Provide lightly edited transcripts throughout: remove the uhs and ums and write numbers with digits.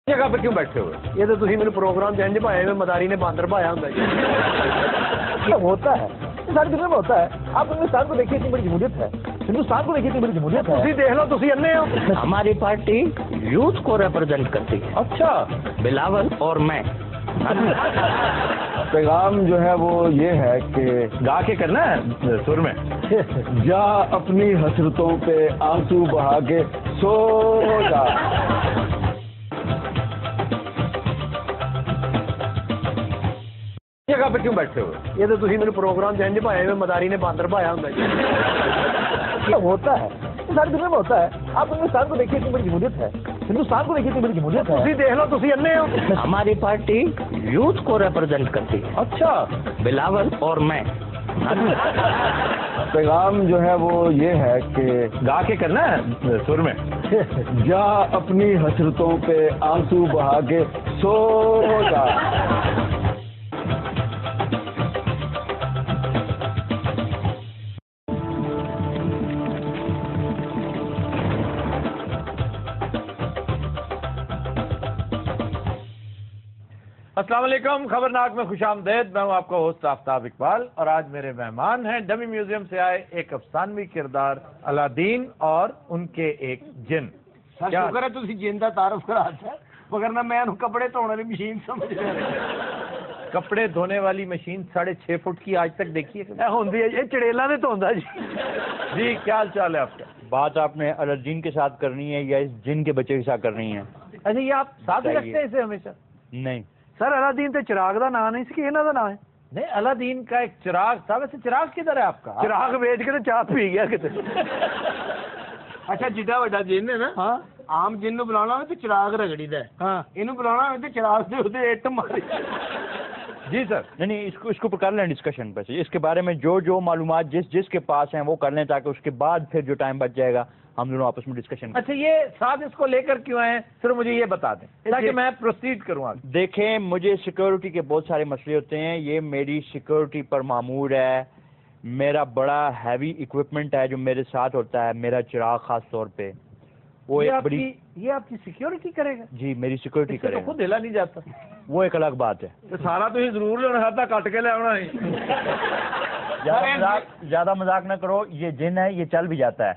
جگہ پہ کیوں بیٹھے ہوئے؟ یہ تو تھی میرے پروگرام جنج پائے میں مداری نے باندر پایا ہوں ہوتا ہے ساری دنیا میں ہوتا ہے. آپ ہندوستان کو دیکھیے اتنی بڑی جمہوریت ہے, ہندوستان کو دیکھیے اتنی بڑی جمہوریت ہے. تھی دیکھ لو تھی انے ہو. ہماری پارٹی یوتھ کو ریپرزینٹ کرتی ہے. اچھا بلاول اور میں. پیغام جو ہے وہ یہ ہے کہ گا کے کرنا ہے سر میں. جا اپنی حسرتوں پہ آنسو بہا کے سو جا. جگہ پہ کیوں بیٹھے ہوئے؟ یہ تو تھی میرے پروگرام جنج پائے میں مداری نے باندر پایا ہوں ہوتا ہے ساری دنیا میں ہوتا ہے. آپ ہندوستان کو دیکھیے اتنی بڑی جمہوریت ہے, ہندوستان کو دیکھیے اتنی بڑی جمہوریت ہے. تھی دیکھ لو تھی انے ہو. ہماری پارٹی یوتھ کو ریپرزینٹ کرتی ہے. اچھا بلاول اور میں. پیغام جو ہے وہ یہ ہے کہ گا کے کرنا ہے سر میں. جا اپنی حسرتوں پہ آنسو بہا کے سو جا. السلام علیکم. خبرناک میں خوش آمدید. میں ہوں آپ کا ہوسٹ آفتاب اقبال اور آج میرے مہمان ہیں ڈمی میوزیم سے آئے ایک افسانوی کردار الادین اور ان کے ایک جن. شکر ہے تسی جن کا تعارف کراتا ہے, وگرنہ میں کپڑے دھونے والی مشین سمجھ رہا. کپڑے دھونے والی مشین 6.5 فٹ کی آج تک دیکھی ہے؟ یہ چڑیلا نے دھوندا جی. جی کیا حال چال ہے آپ کا؟ بات آپ نے الادین کے ساتھ کرنی ہے یا اس جن کے بچے کے ساتھ کرنی ہے؟ اچھا یہ آپ ساتھ ہی رکھتے ہیں اسے ہمیشہ؟ نہیں سر الادین تو چراغ کا نام نہیں سی کہ انہوں کا نام ہے. نہیں الادین کا ایک چراغ تھا. ویسے چراغ کدھر ہے آپ کا؟ چراغ بیچ کے تو چاہ پی گیا کتنے. اچھا جڈا وڈا جن ہے نا, ہاں عام جن نو بلانا ہو تو چراغ رگڑی دا ہے, ہاں اینو بلانا ہو تو چراغ سے اوتے اٹ ماری. جی سر. نہیں اس کو کر لیں ڈسکشن پہ. اس کے بارے میں جو معلومات جس کے پاس ہیں وہ کر لیں, تاکہ اس کے بعد پھر جو ٹائم بچ جائے گا ہم دونوں آپس میں ڈسکشن. اچھا یہ ساتھ اس کو لے کر کیوں آئے صرف مجھے یہ بتا دیں تاکہ میں پروسیڈ کروں آگے. دیکھیں مجھے سیکورٹی کے بہت سارے مسئلے ہوتے ہیں. یہ میری سیکورٹی پر مامور ہے. میرا بڑا ہیوی اکوپمنٹ ہے جو میرے ساتھ ہوتا ہے. میرا چراغ خاص طور پہ وہ ایک بڑی یہ آپ کی سیکورٹی کرے گا؟ جی میری سیکورٹی کرے گا. خود ہلا نہیں جاتا. وہ ایک الگ بات ہے. سارا تو ضرور لینا تھا, کٹ کے لے آنا. زیادہ مذاق نہ کرو. یہ جن ہے یہ چل بھی جاتا ہے.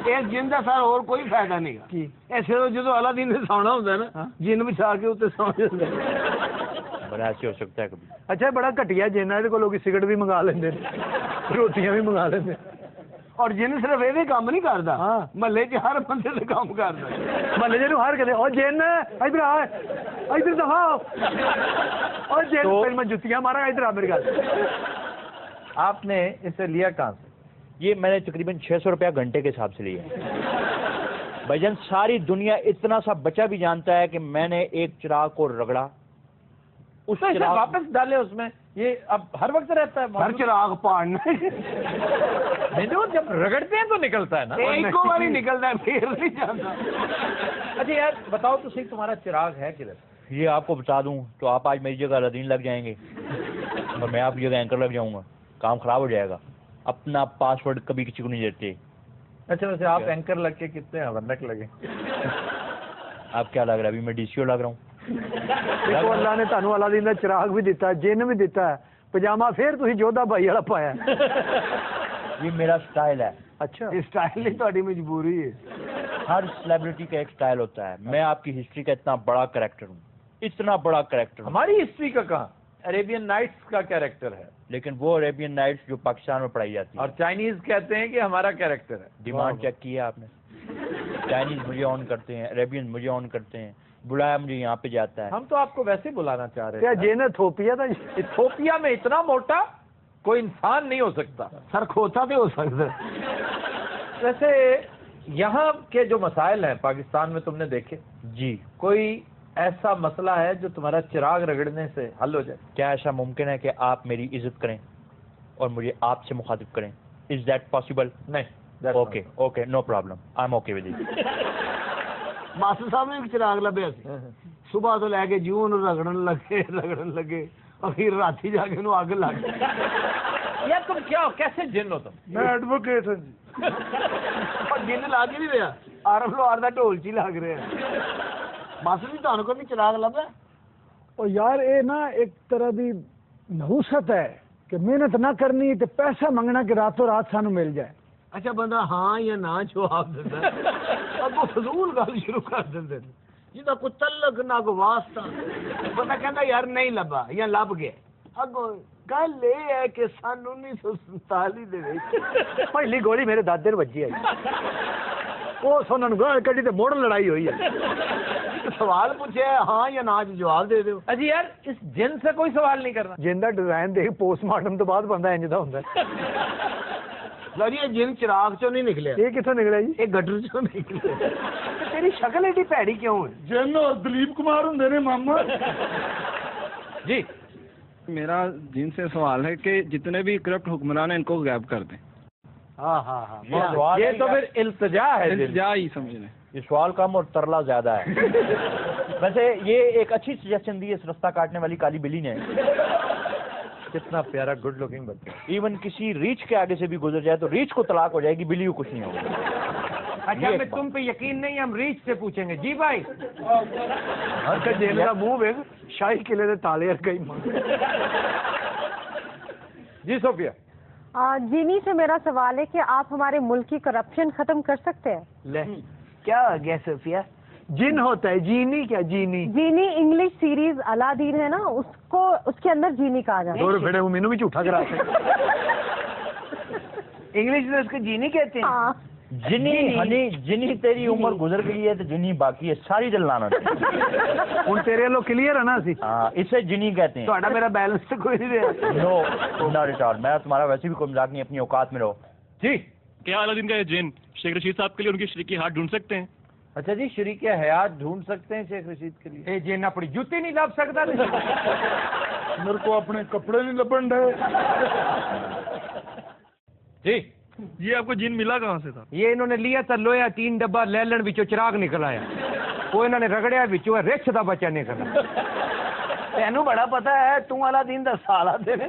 اس جن کا سر اور کوئی فائدہ نہیں گا. ایسے جدو الادین نے سونا ہوتا ہے نا, جن بچھا کے اتنے سو جاتا ہے. بڑا ایسے ہو سکتا ہے کبھی. اچھا بڑا گھٹیا جن ہے, کو لوگ سگرٹ بھی منگا لیندے, روٹیاں بھی منگا لیندے. اور جن صرف یہ کام نہیں کرتا, محلے چ ہر بندے سے کام کرتا. محلے جی ہر کہتے اور جن ادھر آ, ادھر دفاع اور جن میں جتیاں مارا. ادھر آ میری گل. آپ نے اسے لیا کہاں سے؟ یہ میں نے تقریباً 600 روپیہ گھنٹے کے حساب سے لیا. بھائی جان ساری دنیا اتنا سا بچہ بھی جانتا ہے کہ میں نے ایک چراغ کو رگڑا, اس سے واپس ڈالے اس میں. یہ اب ہر وقت رہتا ہے ہر چراغ پاڑنا. نہیں تو جب رگڑتے ہیں تو نکلتا ہے نا. ایک بار ہی نکلتا ہے پھر نہیں جاتا. اچھا یار بتاؤ تو صحیح تمہارا چراغ ہے کدھر؟ یہ آپ کو بتا دوں تو آپ آج میری جگہ الادین لگ جائیں گے اور میں آپ کی جگہ اینکر لگ جاؤں گا. کام خراب ہو جائے گا. اپنا پاسورڈ کبھی کسی کو نہیں دیتے. اچھا ویسے آپ اینکر لگ کے کتنے ہونک لگے؟ آپ کیا لگ رہا ہے ابھی میں ڈی سی او لگ رہا ہوں. دیکھو اللہ نے تانوں الادین دا چراغ بھی دیتا ہے, جن بھی دیتا ہے, پجامہ پھر تسی جودا بھائی والا پایا. یہ میرا سٹائل ہے. اچھا سٹائل نہیں تہاڈی مجبوری ہے. ہر سیلیبریٹی کا ایک سٹائل ہوتا ہے. میں آپ کی ہسٹری کا اتنا بڑا کریکٹر ہوں, اتنا بڑا کریکٹر. ہماری ہسٹری کا کہاں؟ عربین نائٹس کا کیریکٹر ہے, لیکن وہ عربین نائٹس جو پاکستان میں پڑھائی جاتی ہے. اور چائنیز کہتے ہیں کہ ہمارا کیریکٹر ہے. ڈیمانڈ چیک کی ہے آپ نے؟ چائنیز مجھے آن کرتے ہیں, عربین مجھے آن کرتے ہیں, بلایا مجھے یہاں پہ جاتا ہے. ہم تو آپ کو ویسے بلانا چاہ رہے ہیں. جن ایتھوپیا تھا, ایتھوپیا میں اتنا موٹا کوئی انسان نہیں ہو سکتا. سر کھوتا تو ہو سکتا ہے. ویسے یہاں کے جو مسائل ہیں پاکستان میں تم نے دیکھے جی, کوئی ایسا مسئلہ ہے جو تمہارا چراغ رگڑنے سے حل ہو جائے؟ کیا ایسا ممکن ہے کہ آپ میری عزت کریں اور مجھے آپ سے مخاطب کریں؟ Is that possible? نہیں. Okay no problem, I am okay with it. Master صاحب نے ایک چراغ لبیا سی, صبح تو لے کے جوں رگڑن لگے اور پھر رات جا کے آگ لگ گئی. یار تم کیا ہو, کیسے جن ہو تم؟ میں ایڈوکیٹ ہوں جی. اور جن لا کے نہیں رہا, آرم لوہار کا ڈھول چی لگ رہے ہیں. ਮਾਸਟਰ ਜੀ ਤੁਹਾਨੂੰ ਕੋਈ ਚਿਰਾਗ ਲੱਭਦਾ? ਉਹ ਯਾਰ ਇਹ ਨਾ ਇੱਕ ਤਰ੍ਹਾਂ ਦੀ ਨਹੂਸਤ ਹੈ ਕਿ ਮਿਹਨਤ ਨਾ ਕਰਨੀ ਤੇ ਪੈਸਾ ਮੰਗਣਾ ਕਿ ਰਾਤੋਂ ਰਾਤ ਸਾਨੂੰ ਮਿਲ ਜਾਏ। ਅੱਛਾ ਬੰਦਾ ਹਾਂ ਜਾਂ ਨਾ ਜਵਾਬ ਦਿੰਦਾ, ਅੱਗੋਂ ਫਜ਼ੂਲ ਗੱਲ ਸ਼ੁਰੂ ਕਰ ਦਿੰਦੇ ਨੇ ਜਿਹਦਾ ਕੋਈ ਤਲਕ ਨਾ ਕੋਈ ਵਾਸਤਾ। ਬੰਦਾ ਕਹਿੰਦਾ ਯਾਰ ਨਹੀਂ ਲੱਭਾ ਜਾਂ ਲੱਭ ਗਿਆ। ਅੱਗੋਂ ਗੱਲ ਇਹ ਹੈ ਕਿ ਸਨ 1947 ਦੇ ਵਿੱਚ ਪਹਿਲੀ ਗੋਲੀ ਮੇਰੇ ਦਾਦੇ ਨੂੰ ਵੱਜੀ ਹੈ। ਉਸ ਉਹਨਾਂ ਨੂੰ ਗਾਲ ਕੱਢੀ ਤੇ ਮੋੜਨ ਲੜਾਈ ਹੋਈ ਹੈ। سوال پوچھے ہاں یا نہ جواب دے دو. اجی یار اس جن سے کوئی سوال نہیں کرنا. جن کا ڈیزائن دیکھ پوسٹ مارٹم تو بعد بندہ انج دا ہوندا ہے. لو جی جن چراغ چوں نہیں نکلیا. یہ کتھوں نکلیا جی؟ یہ گٹر چوں نکلیا. تیری شکل ایڈی پیڑی کیوں ہے؟ جن اور دلیپ کمار ہوندے نے ماما. جی میرا جن سے سوال ہے کہ جتنے بھی کرپٹ حکمران ہیں ان کو غائب کر دیں. ہاں ہاں ہاں یہ تو پھر التجا ہے. التجا ہی سمجھ لیں. یہ سوال کم اور ترلا زیادہ ہے. ویسے یہ ایک اچھی سجیشن دی اس رستہ کاٹنے والی کالی بلی نے. کتنا پیارا گڈ لکنگ بچہ. ایون کسی ریچھ کے آگے سے بھی گزر جائے تو ریچھ کو طلاق ہو جائے گی, بلی کو کچھ نہیں ہوگا. اچھا میں تم پہ یقین نہیں, ہم ریچھ سے پوچھیں گے. جی بھائی ہر کا جیل کا منہ ویکھ شاہی قلعے دے تالے ہر کئی. جی صوفیہ. جینی سے میرا سوال ہے کہ آپ ہمارے ملک کی کرپشن ختم کر سکتے ہیں؟ لے کیا ہو گیا صوفیہ؟ جن ہوتا ہے جینی, کیا جینی؟ جینی انگلش سیریز الادین ہے نا, اس کے اندر جینی کہا جاتا ہے. دور پھڑے ہوں مینوں بھی جھوٹا کراتے انگلش میں اس کو جینی کہتے ہیں. ہاں جنی ہنی جنی تیری عمر گزر گئی ہے تو جنی باقی ہے ساری جلانا. ہوں تیرے لوگ کلیئر ہے نا سی. ہاں اسے جنی کہتے ہیں. تھوڑا میرا بیلنس تو کوئی نہیں رہا. نو ناٹ ایٹ آل. میں تمہارا ویسے بھی کوئی مذاق نہیں, اپنی اوقات میں رہو. جی کیا الادین کا یہ جن شیخ رشید صاحب کے لیے ان کی شریکی ہاتھ ڈھونڈ سکتے ہیں؟ اچھا جی, شریک حیات ڈھونڈ سکتے ہیں شیخ رشید کے لیے. اے جن اپنی جوتی نہیں لب سکتا. میرے کو اپنے کپڑے نہیں لبن ڈے. جی یہ آپ کو جن ملا کہاں سے تھا؟ یہ انہوں نے لیا تھا لویا 3 ڈبہ لے لین بچوں چراغ نکل آیا. وہ انہوں نے رگڑیا بچوں رچھ دا بچہ نکلا. تینوں بڑا پتا ہے تم والا دن 10 سال آتے ہیں.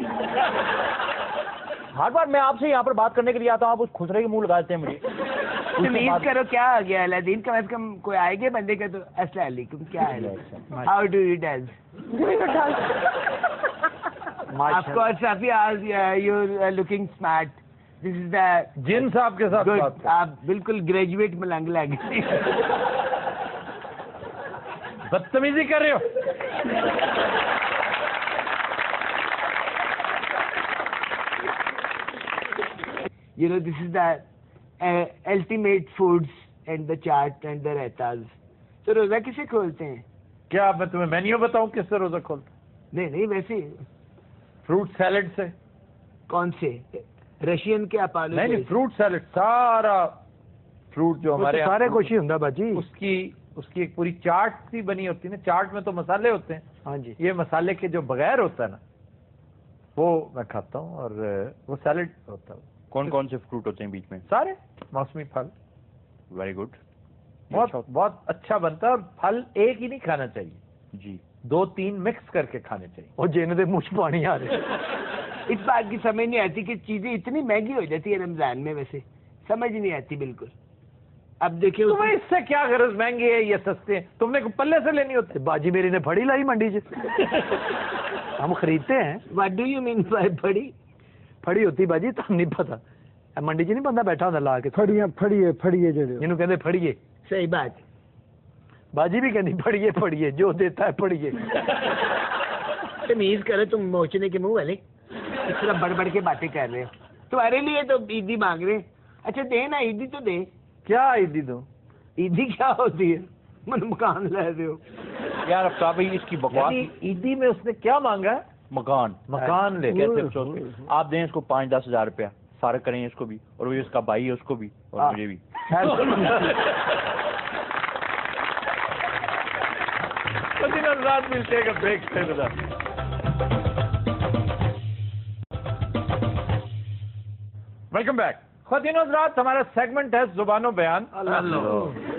ہر بار میں آپ سے یہاں پر بات کرنے کے لیے آتا ہوں, آپ اس خسرے کے منہ لگاتے ہیں مجھے. تمیز کرو کیا آ گیا الادین, کم از کم کوئی آئے گے بندے کا تو السلام علیکم کیا ہے, how do you does. Of course Safi you looking smart. This is the جن صاحب کے ساتھ بات کر. آپ بالکل گریجویٹ ملنگ لگے. بدتمیزی کر رہے ہو. You know, this is the ultimate foods and the chaat and the raitas. تو روزہ کسے کھولتے ہیں؟ کیا میں تمہیں مینیو بتاؤں کس سے روزہ کھولتا؟ نہیں نہیں ویسے فروٹ سیلڈ سے. کون سے رشین کے آپ نہیں نہیں, فروٹ سیلڈ سارا فروٹ جو ہمارے سارے کچھ ہی ہوندا باجی. اس کی ایک پوری چارٹ سی بنی ہوتی ہے نا. چارٹ میں تو مسالے ہوتے ہیں. ہاں جی. یہ مسالے کے جو بغیر ہوتا ہے نا وہ میں کھاتا ہوں, اور وہ سیلڈ ہوتا ہے. کون کون سے فروٹ ہوتے ہیں بیچ میں؟ سارے موسمی پھل. Very good. بہت اچھا بنتا ہے. اور پھل ایک ہی نہیں کھانا چاہیے جی, 2-3 مکس کر کے کھانے چاہیے. وہ جن دے منہ پانی آ رہے. اس بات کی سمجھ نہیں آتی کہ چیزیں اتنی مہنگی ہو جاتی ہے رمضان میں. ویسے سمجھ نہیں آتی بالکل. اب دیکھیں تمہیں اس سے کیا غرض, مہنگے ہیں یا سستے ہیں, تم نے پلے سے لینی ہوتی. باجی میری نے پھڑی لائی منڈی سے. ہم خریدتے ہیں. What do you mean by بڑی؟ پھڑی ہوتی باجی تو نہیں پتا. منڈی چ نہیں بندہ بیٹھا ہوتا لا کے پھڑیے جنوں کہندے پھڑیے. صحیح بات. باجی بھی کہندی پھڑیے جو دیتا ہے پھڑیے. تمیز کرو تم موچنے کے منہ والے, اس طرح بڑھ بڑھ کے باتیں کر رہے ہو. تمہارے لیے تو عیدی مانگ رہے ہیں. اچھا دے نا عیدی تو دے. کیا عیدی دو؟ عیدی کیا ہوتی ہے؟ من مکان لے رہے ہو یار افطار بھائی اس کی بکواس. عیدی میں اس نے کیا مانگا ہے؟ مکان لے. کیسے آپ دیں اس کو 5-10 ہزار روپیہ, فارغ کریں اس کو بھی, اور وہ اس کا بھائی ہے اس کو بھی, اور مجھے بھی. رات ملتے گا بریک سے. Welcome back. خواتین و حضرات, ہمارا سیگمنٹ ہے زبان و بیان.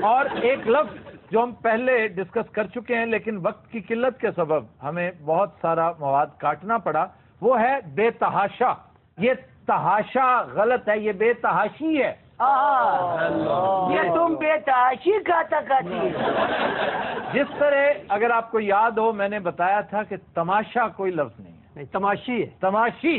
اور ایک لفظ جو ہم پہلے ڈسکس کر چکے ہیں لیکن وقت کی قلت کے سبب ہمیں بہت سارا مواد کاٹنا پڑا, وہ ہے بے تحاشا. یہ تحاشا غلط ہے, یہ بے تحاشی ہے. یہ تم بے تحاشی کہتا کہتی. جس طرح اگر آپ کو یاد ہو میں نے بتایا تھا کہ تماشا کوئی لفظ نہیں ہے, تماشی ہے. تماشی.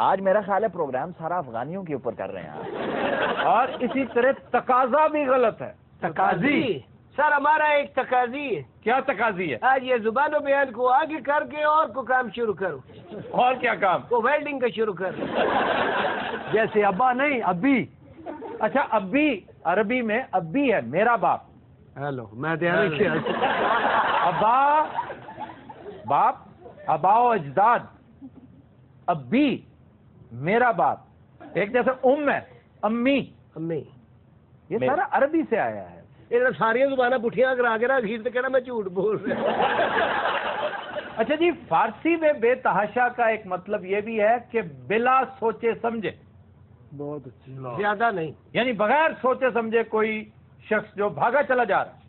آج میرا خیال ہے پروگرام سارا افغانیوں کے اوپر کر رہے ہیں اور اسی طرح تقاضا بھی غلط ہے. تقاضی سر ہمارا ایک تقاضی ہے. کیا تقاضی ہے؟ آج یہ زبان و بیان کو آگے کر کے اور کو کام شروع کرو. اور کیا کام؟ وہ ویلڈنگ کا شروع کرو. جیسے ابا نہیں ابی. اچھا ابی عربی میں ابی ہے میرا باپ. ہیلو میں دھیان کیا ابا باپ, ابا و اجداد. ابی میرا باپ. ایک جیسے ہے امی. امی یہ سارا عربی سے آیا ہے. یہ ساری زبانیں پٹھیاں کرا کے رکھ تو کہنا میں جھوٹ بول رہا. اچھا جی, فارسی میں بے تحاشا کا ایک مطلب یہ بھی ہے کہ بلا سوچے سمجھے. بہت اچھی. زیادہ نہیں, یعنی بغیر سوچے سمجھے کوئی شخص جو بھاگا چلا جا رہا ہے,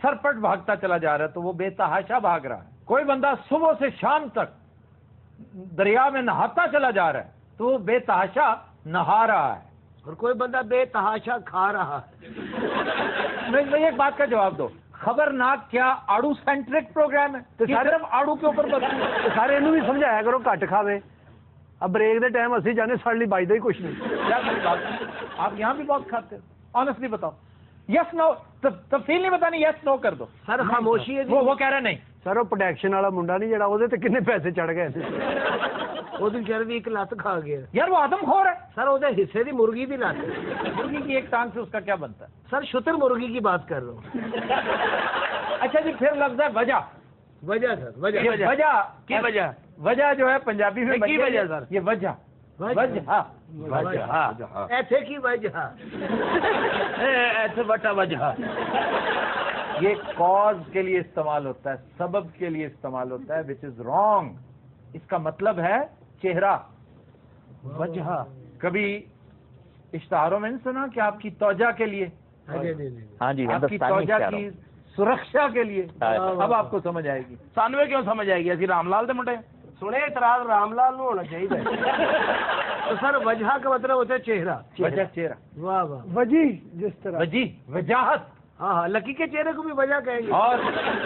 سرپٹ بھاگتا چلا جا رہا ہے, تو وہ بے تحاشا بھاگ رہا ہے. کوئی بندہ صبح سے شام تک دریا میں نہاتا چلا جا رہا ہے تو وہ بے تحاشا نہا رہا ہے. اور کوئی بندہ بے تحاشا کھا رہا ہے. میں ایک بات کا جواب دو, خبرناک کیا آڑو سینٹرک پروگرام ہے؟ تو صرف آڑو کے اوپر سارے بھی سمجھایا کرو گھٹ کھاوے. اب بریک دے ٹائم اسی جانے ساڑی بائی ہی کچھ نہیں. کیا بات, آپ یہاں بھی بہت کھاتے ہو. آنیسٹلی بتاؤ, یس نو, تفصیل نہیں بتانی, یس نو کر دو. سر خاموشی ہے. وہ کہہ رہے نہیں سر وہ پروڈکشن والا منڈا نہیں جڑا وہ کنے پیسے چڑھ گئے تھے. وہ بچارے بھی ایک لت کھا گیا یار, وہ آدم خور ہے سر. وہ حصے دی مرغی دی لت. مرغی کی ایک ٹانگ سے اس کا کیا بنتا ہے؟ سر شتر مرغی کی بات کر رہا ہوں. اچھا جی, پھر لفظ ہے وجہ. وجہ سر وجہ وجہ کی وجہ. وجہ جو ہے پنجابی میں کی وجہ سر. یہ وجہ ایسے کی وجہ. ایسے بٹا وجہ. یہ کاز کے لیے استعمال ہوتا ہے, سبب کے لیے استعمال ہوتا ہے, وچ از رانگ. اس کا مطلب ہے چہرہ, وجہ. کبھی اشتہاروں میں نہیں سنا کہ آپ کی توجہ کے لیے, ہاں جی, آپ کی توجہ کی سرکشا کے لیے. اب آپ کو سمجھ آئے گی. سانوے کیوں سمجھ آئے گی, اسی رام لال دے منڈے سنے اعتراض رام لال ہونا چاہیے. تو سر وجہ کا مطلب ہوتا ہے چہرہ. وجہ چہرہ. واہ واہ. وجی جس طرح وجی وجاہت. ہاں ہاں, لکی کے چہرے کو بھی وجہ کہیں گے. اور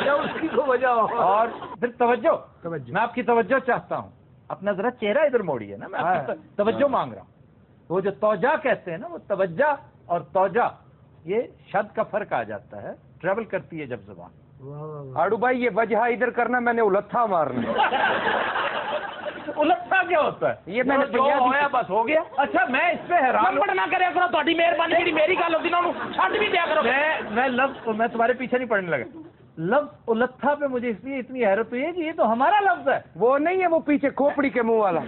کیا اس کی کو وجہ ہو. اور پھر توجہ. توجہ. میں آپ کی توجہ چاہتا ہوں. اپنا ذرا چہرہ ادھر موڑیے نا, میں آپ کی توجہ مانگ رہا ہوں. وہ جو توجہ کہتے ہیں نا, وہ توجہ اور توجہ یہ شد کا فرق آ جاتا ہے, ٹریول کرتی ہے جب زبان. آڑو بھائی یہ وجہ ادھر کرنا, میں نے التھا مارنا. الٹا کیا ہوتا ہے؟ یہ میں نے ہویا بس ہو گیا. اچھا میں اس پہ حیران نہ کرے کرو, تہاڈی مہربانی جی میری گل ہوتی نا چھڈ بھی دیا کرو. میں لفظ, میں تمہارے پیچھے نہیں پڑنے لگا. لفظ التھا پہ مجھے اس لیے اتنی حیرت ہوئی ہے کہ یہ تو ہمارا لفظ ہے. وہ نہیں ہے, وہ پیچھے کھوپڑی کے منہ والا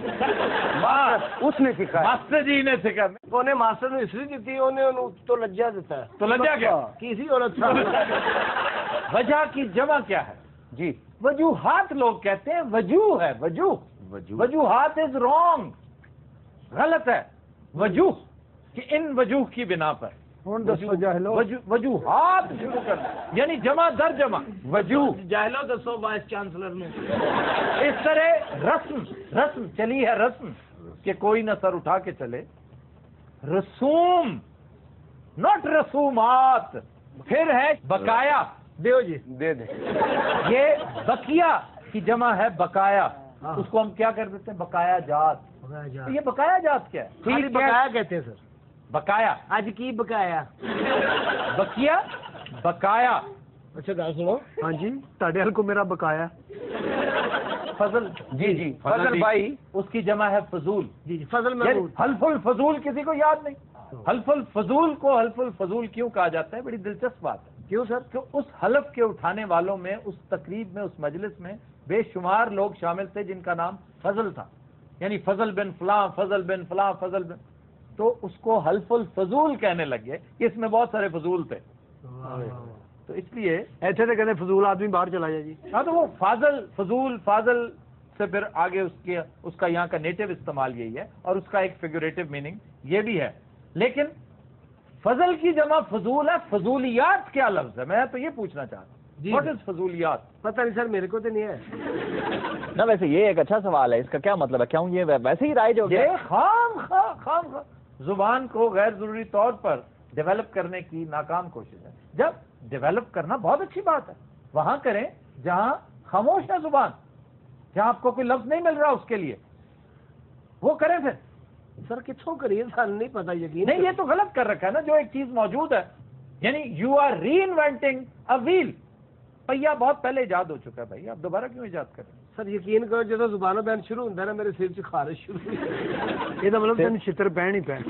اس نے سکھایا. ماسٹر جی نے سکھا. انہیں ماسٹر نے اس لیے دیتی, انہیں تو لجا دیتا ہے. تو لجا کیا کسی عورت سے. وجہ کی جمع کیا ہے جی؟ وجوہات لوگ کہتے ہیں, وجوہ ہے وجوہ. وجوہات از رانگ, غلط ہے. وجوہ کہ ان وجوہ کی بنا پر وجوہات شروع کر, یعنی جمع در جمع وجوہ. جاہلو دسو وائس چانسلر نے. اس طرح رسم چلی ہے, رسم کہ کوئی نہ سر اٹھا کے چلے. رسوم ناٹ رسومات. پھر ہے بقایا. دیو جی دے دے. یہ بقیہ کی جمع ہے بقایا. اس کو ہم کیا کر دیتے ہیں, بقایا جات. یہ بقایا جات کیا ہے؟ خالی بقایا کہتے ہیں سر. بقایا آج کی بقایا. بقیہ بقایا. اچھا گل سنو. ہاں جی, تاڑے کو میرا بقایا. فضل. جی فضل بھائی, اس کی جمع ہے فضول. جی فضل میں حلف الفضول کسی کو یاد نہیں. حلف الفضول کو حلف الفضول کیوں کہا جاتا ہے؟ بڑی دلچسپ بات ہے. کیوں سر؟ کہ اس حلف کے اٹھانے والوں میں, اس تقریب میں, اس مجلس میں بے شمار لوگ شامل تھے جن کا نام فضل تھا. یعنی فضل بن فلاں, فضل بن فلاں, فضل بن, تو اس کو حلف الفضول کہنے لگے. اس میں بہت سارے فضول تھے, تو اس لیے ایسے تو کہتے فضول آدمی باہر چلا جائے جی. ہاں, تو وہ فاضل, فضول, فاضل سے پھر آگے اس کا یہاں کا نیٹو استعمال یہی ہے, اور اس کا ایک فیگوریٹو میننگ یہ بھی ہے. لیکن فضل کی جمع فضول ہے. فضولیات کیا لفظ ہے, میں تو یہ پوچھنا چاہتا ہوں. واٹ از فضولیات؟ پتہ نہیں سر, میرے کو تو نہیں ہے. نا ویسے یہ ایک اچھا سوال ہے, اس کا کیا مطلب ہے؟ کیوں یہ ویسے ہی رائج ہو گیا؟ خام خواہ زبان کو غیر ضروری طور پر ڈیولپ کرنے کی ناکام کوشش ہے. جب ڈیولپ کرنا بہت اچھی بات ہے, وہاں کریں جہاں خاموش ہے زبان, جہاں آپ کو کوئی لفظ نہیں مل رہا اس کے لیے, وہ کریں. پھر سر کتوں کریے سان نہیں پتا یقین نہیں, یہ تو غلط کر رکھا ہے نا. جو ایک چیز موجود ہے, یعنی you are reinventing a wheel. پہیا بہت پہلے ایجاد ہو چکا ہے بھائی, آپ دوبارہ کیوں ایجاد کریں؟ سر یقین کرو جب زبان بین شروع ہوتا ہے نا میرے سر سے خارش شروع ہوئی. یہ مطلب تین چھتر پہن ہی پہن.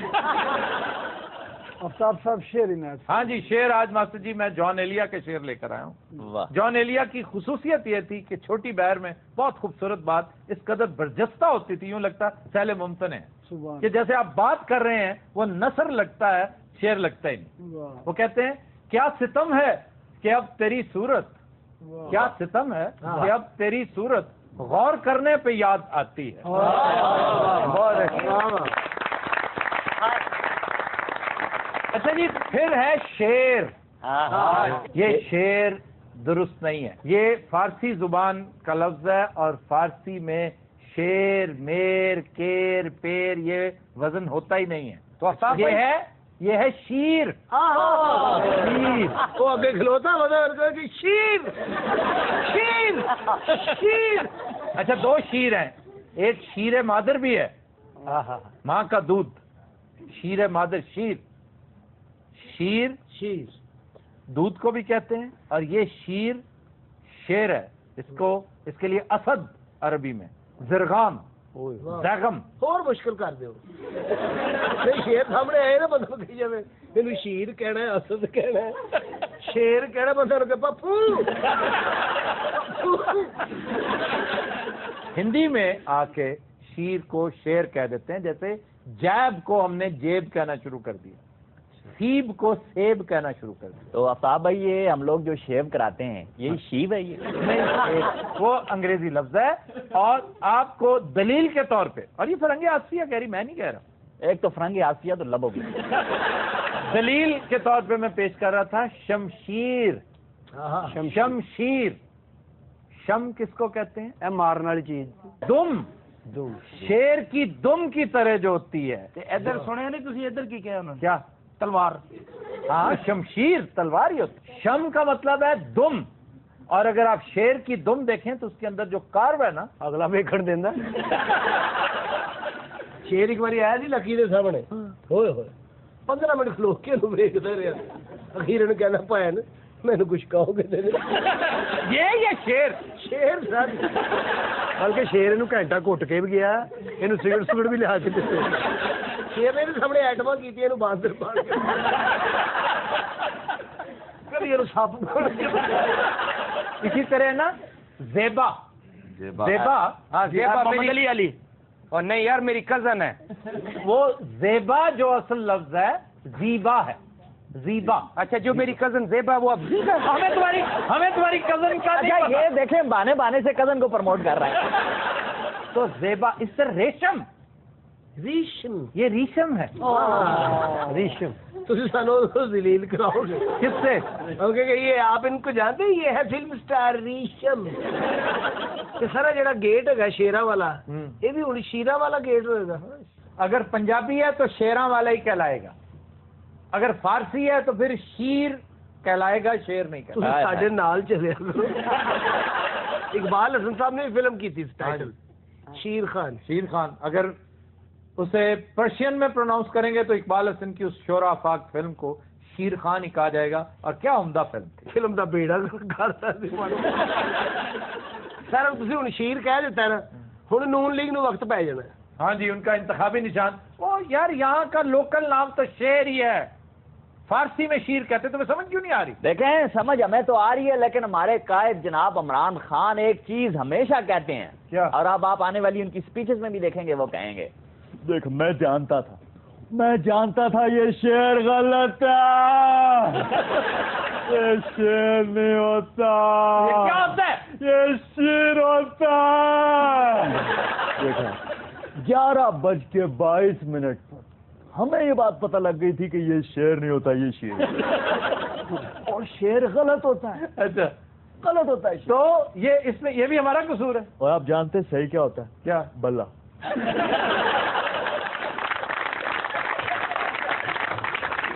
آفتاب صاحب شعر عنایت. ہاں جی, شعر آج ماسٹر جی میں جان ایلیا کے شعر لے کر آیا ہوں. جان ایلیا کی خصوصیت یہ تھی کہ چھوٹی بہر میں بہت خوبصورت بات اس قدر برجستہ ہوتی تھی, یوں لگتا سہل ممتن ہے کہ جیسے آپ بات کر رہے ہیں وہ نثر لگتا ہے, شعر لگتا ہی نہیں. وہ کہتے ہیں کیا ستم ہے کہ اب تیری صورت, کیا ستم ہے کہ اب تیری صورت غور کرنے پہ یاد آتی ہے. اچھا جی, پھر ہے شعر. یہ شعر درست نہیں ہے, یہ فارسی زبان کا لفظ ہے اور فارسی میں شیر, میر, کیر, پیر یہ وزن ہوتا ہی نہیں ہے. تو یہ ہے شیر. وہ آگے کھلوتا وزن شیر شیر شیر. اچھا, دو شیر ہیں, ایک شیر مادر بھی ہے, ماں کا دودھ, شیر مادر, شیر شیر شیر دودھ کو بھی کہتے ہیں, اور یہ شیر شیر ہے. اس کے لیے اسد عربی میں, زرغام, زیغم. اور مشکل کر دو شیر سامنے آئے نا بندہ کہ جائے مینو شیر کہنا ہے, اسد کہنا ہے, شیر کہنا بندہ رکے پپو. ہندی میں آ کے شیر کو شیر کہہ دیتے ہیں, جیسے جیب کو ہم نے جیب کہنا شروع کر دیا, سیب کو سیب کہنا شروع کر دیا. تو آفتاب بھائی یہ ہم لوگ جو شیو کراتے ہیں یہ شیو ہے, یہ وہ انگریزی لفظ ہے. اور آپ کو دلیل کے طور پہ, اور یہ فرنگی آسیہ کہہ رہی, میں نہیں کہہ رہا, ایک تو فرنگی آسیہ تو لب ہو گئی. دلیل کے طور پہ میں پیش کر رہا تھا شمشیر. شمشیر, شم کس کو کہتے ہیں؟ مارن والی چیز. دم, شیر کی دم کی طرح جو ہوتی ہے. ادھر سنیا نہیں تھی, ادھر کی کیا انہوں نے؟ کیا؟ تلوار. ہاں, شمشیر تلوار ہی ہوتی. شم کا مطلب ہے دم, اور اگر آپ شیر کی دم دیکھیں تو اس کے اندر جو کارو ہے نا, اگلا ویکھن دینا. شیر ایک باری آیا جی لکی دے سامنے, ہوئے ہوئے 15 منٹ کھلو کے ویکھدا رہا, اخیرن کہنا بھین مینوں کچھ کہو گے. یہ شیر شیر سر بلکہ شیر اینو گھنٹہ گھٹ کے بھی گیا, اینو سگرٹ سگرٹ بھی لیا کے دتے. شیر نے سامنے ایٹما کیتی, اینو باندر پا کے کبھی اینو سپ. اسی طرح نا زیبا. زیبا, ہاں زیبا علی علی, اور نہیں یار میری کزن ہے. وہ زیبا جو اصل لفظ ہے زیبا ہے, زیبا. اچھا, جو میری کزن زیبا وہ اب ہمیں تمہاری کزن کا اچھا یہ دیکھیں بانے بانے سے کزن کو پروموٹ کر رہا ہے. تو زیبا, اس سے ریشم, ریشم, یہ ریشم ہے. ریشم تو سانو ذلیل کراؤ گے کس سے؟ کہ یہ آپ ان کو جانتے ہیں, یہ ہے فلم سٹار ریشم. کہ سارا جڑا گیٹ ہے شیراں والا, یہ بھی ہوں شیراں والا گیٹ ہوئے گا. اگر پنجابی ہے تو شیراں والا ہی کہلائے گا, اگر فارسی ہے تو پھر شیر کہلائے گا, شیر نہیں کہلائے گا. ساڈے نال چلے کرو. اقبال حسن صاحب نے فلم کی تھی ٹائٹل شیر خان. شیر خان, اگر اسے پرشین میں پروناؤنس کریں گے تو اقبال حسن کی اس شور آفاق فلم کو شیر خان ہی کہا جائے گا. اور کیا عمدہ فلم تھی. فلم دا بیڑا کرتا سر, تسی ہن شیر کہہ دیتا ہے نا, ہن نون لیگ نو وقت پی جانا. ہاں جی, ان کا انتخابی نشان. او یار, یہاں کا لوکل نام تو شیر ہی ہے, فارسی میں شیر کہتے. تمہیں سمجھ کیوں نہیں آ رہی؟ دیکھیں سمجھ ہمیں تو آ رہی ہے, لیکن ہمارے قائد جناب عمران خان ایک چیز ہمیشہ کہتے ہیں, کیا؟ اور اب آپ آنے والی ان کی سپیچز میں بھی دیکھیں گے, وہ کہیں گے دیکھ میں جانتا تھا یہ شعر غلط ہے, یہ شعر نہیں ہوتا, یہ کیا ہوتا ہے؟ یہ شیر ہوتا ہے. 11:22 پر ہمیں یہ بات پتہ لگ گئی تھی کہ یہ شعر نہیں ہوتا, یہ شیر اور شعر غلط ہوتا ہے. اچھا, غلط ہوتا ہے. تو یہ اس میں یہ بھی ہمارا قصور ہے. اور آپ جانتے صحیح کیا ہوتا ہے؟ کیا؟ بلہ.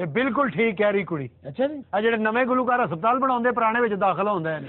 ਇਹ ਬਿਲਕੁਲ ਠੀਕ ਕਹਿ ਰਹੀ ਕੁੜੀ। ਅੱਛਾ ਜੀ, ਆ ਜਿਹੜੇ ਨਵੇਂ ਗੁਲੂਕਾਰ ਹਸਪਤਾਲ ਬਣਾਉਂਦੇ ਪੁਰਾਣੇ ਵਿੱਚ ਦਾਖਲ ਹੁੰਦੇ ਨੇ।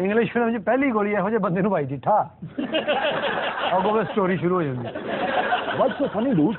ਇੰਗਲਿਸ਼ ਫਿਲਮ 'ਚ ਪਹਿਲੀ ਗੋਲੀ ਇਹੋ ਜਿਹੇ ਬੰਦੇ ਨੂੰ ਭਾਈ ਜਿੱਠਾ ਅੱਗੋਂ ਸਟੋਰੀ ਸ਼ੁਰੂ ਹੋ ਜਾਂਦੀ। What's so funny, dude?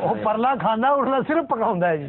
ਉਹ ਪਰਲਾ ਖਾਂਦਾ ਉਠਲਾ ਸਿਰਫ ਪਕਾਉਂਦਾ ਹੈ ਜੀ।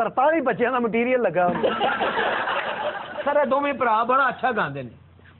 43 ਬੱਚਿਆਂ ਦਾ ਮਟੀਰੀਅਲ ਲੱਗਾ ਹੁੰਦਾ। ਸਰ ਇਹ ਦੋਵੇਂ ਭਰਾ ਬੜਾ ਅੱਛਾ ਗਾਉਂਦੇ ਨੇ।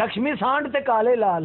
ਲక్ష్ਮੀ ਸਾਂਢ ਤੇ ਕਾਲੇ ਲਾਲ।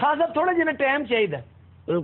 ਖਾਨ ਸਾਹਿਬ ਥੋੜਾ ਜਿਹਾ ਟਾਈਮ ਚਾਹੀਦਾ।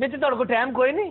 ਨਹੀਂ ਤੇ ਤੁਹਾਡੇ ਕੋਲ ਟਾਈਮ ਕੋਈ ਨਹੀਂ।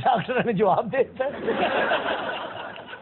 ਡਾਕਟਰਾਂ ਨੇ ਜਵਾਬ ਦੇ ਦਿੱਤਾ।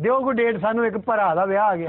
ਦਿਓ ਕੋਈ ਡੇਟ ਸਾਨੂੰ ਇੱਕ ਭਰਾ ਦਾ ਵਿਆਹ ਆ ਗਿਆ।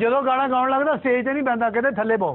ਜਦੋਂ ਗਾਣਾ ਗਾਉਣ ਲੱਗਦਾ ਸਟੇਜ ਤੇ ਨਹੀਂ ਬੈਂਦਾ ਕਹਿੰਦੇ ਥੱਲੇ ਪਾਓ।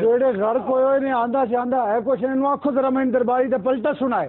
ਜਿਹੜੇ ਘਰ ਕੋਈ ਨਹੀਂ ਆਂਦਾ ਚਾਹੁੰਦਾ ਹੈ ਕੁਛ ਇਹਨੂੰ ਆਖੋ ਜ਼ਰਾ ਮੈਂ ਦਰਬਾਰੀ ਦਾ ਪਲਟਾ ਸੁਣਾਏ।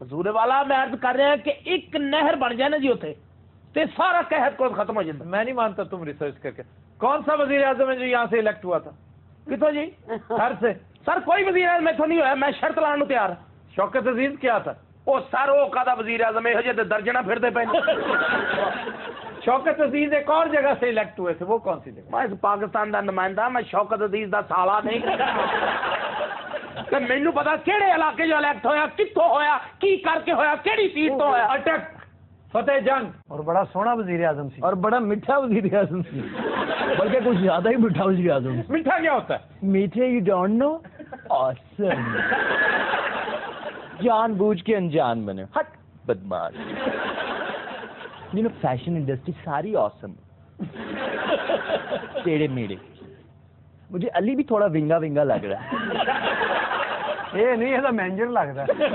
حضور والا میں عرض کر رہے ہیں کہ ایک نہر بن جائے نا جی ہوتے تے سارا قحط کو ختم ہو جاتا. میں نہیں مانتا تم ریسرچ کر کے. کون سا وزیر اعظم ہے جو یہاں سے الیکٹ ہوا تھا؟ کتوں جی گھر سے. سر کوئی وزیر اعظم میں تو نہیں ہوا, میں شرط لانے تیار ہوں. شوکت عزیز کیا تھا؟ وہ سر وہ کہا وزیر اعظم یہ جے درجنہ پھرتے پہ. شوکت عزیز ایک اور جگہ سے الیکٹ ہوئے تھے, وہ کون سی جگہ؟ میں اس پاکستان دا نمائندہ, میں شوکت عزیز دا سالہ نہیں. مینو پتا کہڑے علاقے جو الیکٹ ہویا, کتوں ہویا, کی کر کے ہویا, کیڑی سیٹ تو ہویا. اٹک فتح جنگ. اور بڑا سونا وزیر اعظم سی, اور بڑا میٹھا وزیر اعظم سی, بلکہ کچھ زیادہ ہی میٹھا وزیر اعظم. میٹھا کیا ہوتا ہے؟ میٹھے یو ڈونٹ نو, آسم. جان بوجھ کے انجان بنے, ہٹ بدماش. یو نو فیشن انڈسٹری ساری آسم, ٹیڑے میڑے. مجھے علی بھی تھوڑا ونگا ونگا لگ رہا ہے. یہ نہیں یہ مینجر لگتا ہے.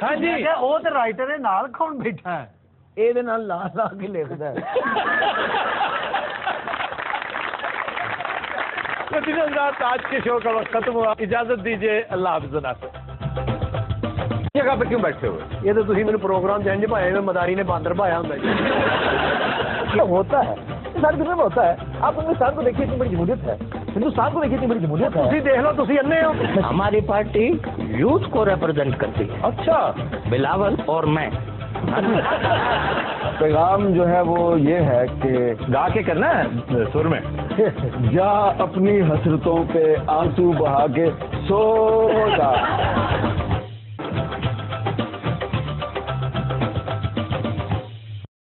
ہاں جی, وہ تو رائٹر ہے, نال کون بیٹھا ہے؟ یہ لا لا کے لکھتا ہے. حضرات آج کے شو کا وقت ختم ہوا, اجازت دیجیے, اللہ حافظ. جگہ پہ کیوں بیٹھے ہوئے؟ یہ تو تھی میرے پروگرام چینج پائے ہوئے, مداری نے باندر پایا ہوں. ہوتا ہے سر, دنیا میں ہوتا ہے. آپ ہندوستان کو دیکھیے اتنی بڑی جمہوریت ہے, ہندوستان کو دیکھیے اتنی بڑی جمہوریت ہے. تھی دیکھ لو, تھی انے ہو. ہماری پارٹی یوتھ کو ریپرزینٹ کرتی ہے. اچھا, بلاول اور میں. پیغام جو ہے وہ یہ ہے کہ گا کے کرنا ہے سر میں. جا اپنی حسرتوں پہ آنسو بہا کے سو جا.